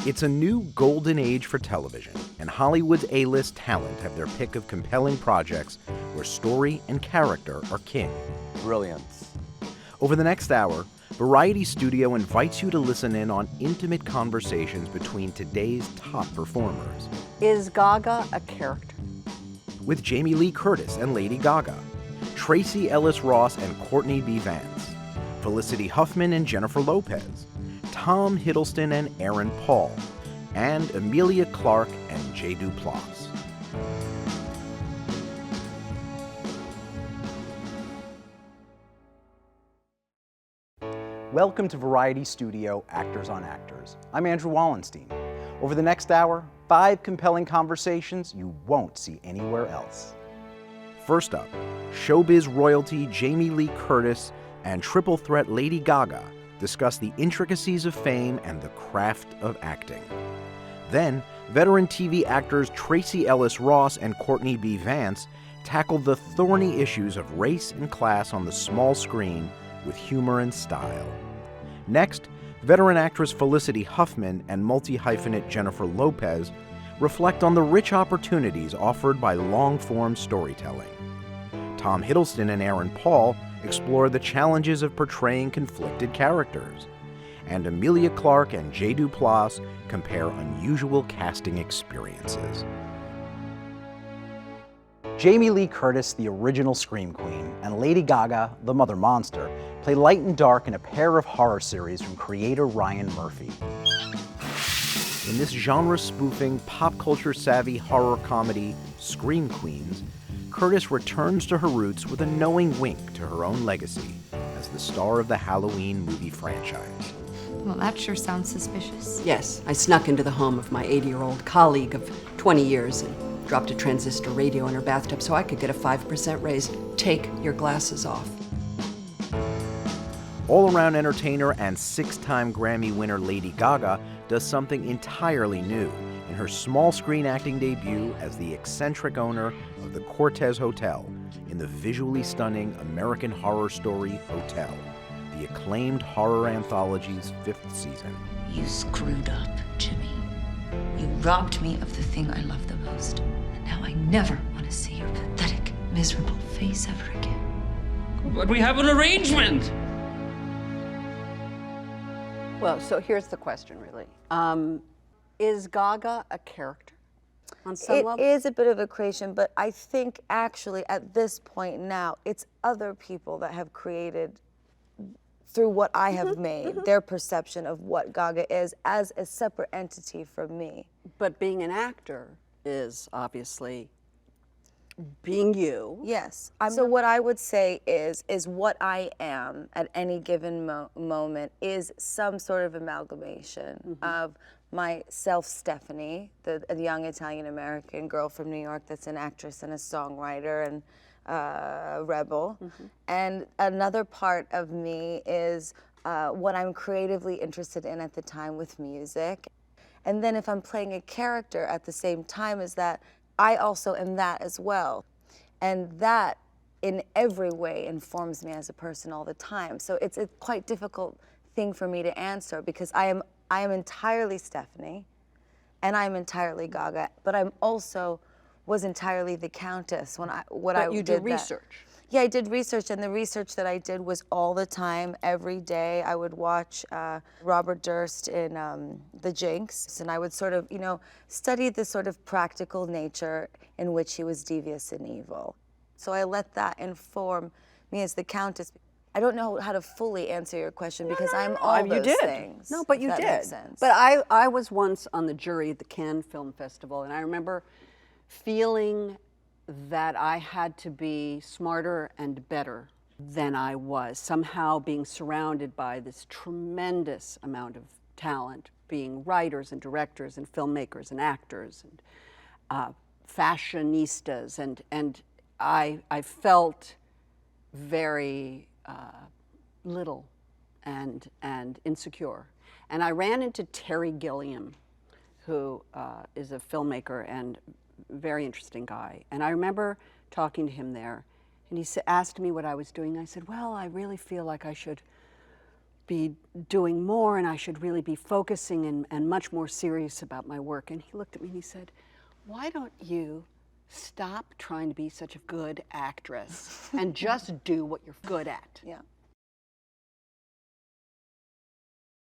It's a new golden age for television, and Hollywood's A-list talent have their pick of compelling projects where story and character are king. Brilliance. Over the next hour, Variety Studio invites you to listen in on intimate conversations between today's top performers. Is Gaga a character? With Jamie Lee Curtis and Lady Gaga, Tracee Ellis Ross and Courtney B. Vance, Felicity Huffman and Jennifer Lopez, Tom Hiddleston and Aaron Paul, and Emilia Clarke and Jay Duplass. Welcome to Variety Studio Actors on Actors. I'm Andrew Wallenstein. Over the next hour, 5 compelling conversations you won't see anywhere else. First up, showbiz royalty Jamie Lee Curtis and triple threat Lady Gaga discuss the intricacies of fame and the craft of acting. Then, veteran TV actors Tracee Ellis Ross and Courtney B. Vance tackle the thorny issues of race and class on the small screen with humor and style. Next, veteran actress Felicity Huffman and multi-hyphenate Jennifer Lopez reflect on the rich opportunities offered by long-form storytelling. Tom Hiddleston and Aaron Paul explore the challenges of portraying conflicted characters. And Emilia Clarke and Jay Duplass compare unusual casting experiences. Jamie Lee Curtis, the original Scream Queen, and Lady Gaga, the Mother Monster, play light and dark in a pair of horror series from creator Ryan Murphy. In this genre-spoofing, pop-culture-savvy horror comedy, Scream Queens, Curtis returns to her roots with a knowing wink to her own legacy as the star of the Halloween movie franchise. Well, that sure sounds suspicious. Yes, I snuck into the home of my 80-year-old colleague of 20 years and dropped a transistor radio in her bathtub so I could get a 5% raise. Take your glasses off. All-around entertainer and 6-time Grammy winner Lady Gaga does something entirely new in her small-screen acting debut as the eccentric owner of the Cortez Hotel in the visually stunning American Horror Story Hotel, the acclaimed horror anthology's 5th season. You screwed up, Jimmy. You robbed me of the thing I love the most. And now I never want to see your pathetic, miserable face ever again. But we have an arrangement! Well, so here's the question, really. Is Gaga a character on some level? It is a bit of a creation, but I think actually at this point now, it's other people that have created through what I have made, their perception of what Gaga is as a separate entity from me. But being an actor is obviously being you. Yes. So what I would say is what I am at any given moment is some sort of amalgamation of myself, Stephanie, the young Italian-American girl from New York that's an actress and a songwriter and a rebel. And another part of me is what I'm creatively interested in at the time with music. And then if I'm playing a character at the same time as that, I also am that as well. And that in every way informs me as a person all the time. So it's a quite difficult thing for me to answer because I am entirely Stephanie and I'm entirely Gaga, but I'm also was entirely the Countess when I But you did research. Yeah, I did research, and the research that I did was all the time, every day. I would watch Robert Durst in The Jinx, and I would sort of, study the sort of practical nature in which he was devious and evil. So I let that inform me as the Countess. I don't know how to fully answer your question because I'm all those things. No, but you if that did. makes sense. But I was once on the jury at the Cannes Film Festival, and I remember feeling that I had to be smarter and better than I was, somehow being surrounded by this tremendous amount of talent, being writers and directors and filmmakers and actors and fashionistas, and I felt very little and insecure. And I ran into Terry Gilliam, who is a filmmaker and very interesting guy. And I remember talking to him there, and he asked me what I was doing. I said, well, I really feel like I should be doing more and I should really be focusing and much more serious about my work. And he looked at me and he said, why don't you stop trying to be such a good actress and just do what you're good at? Yeah.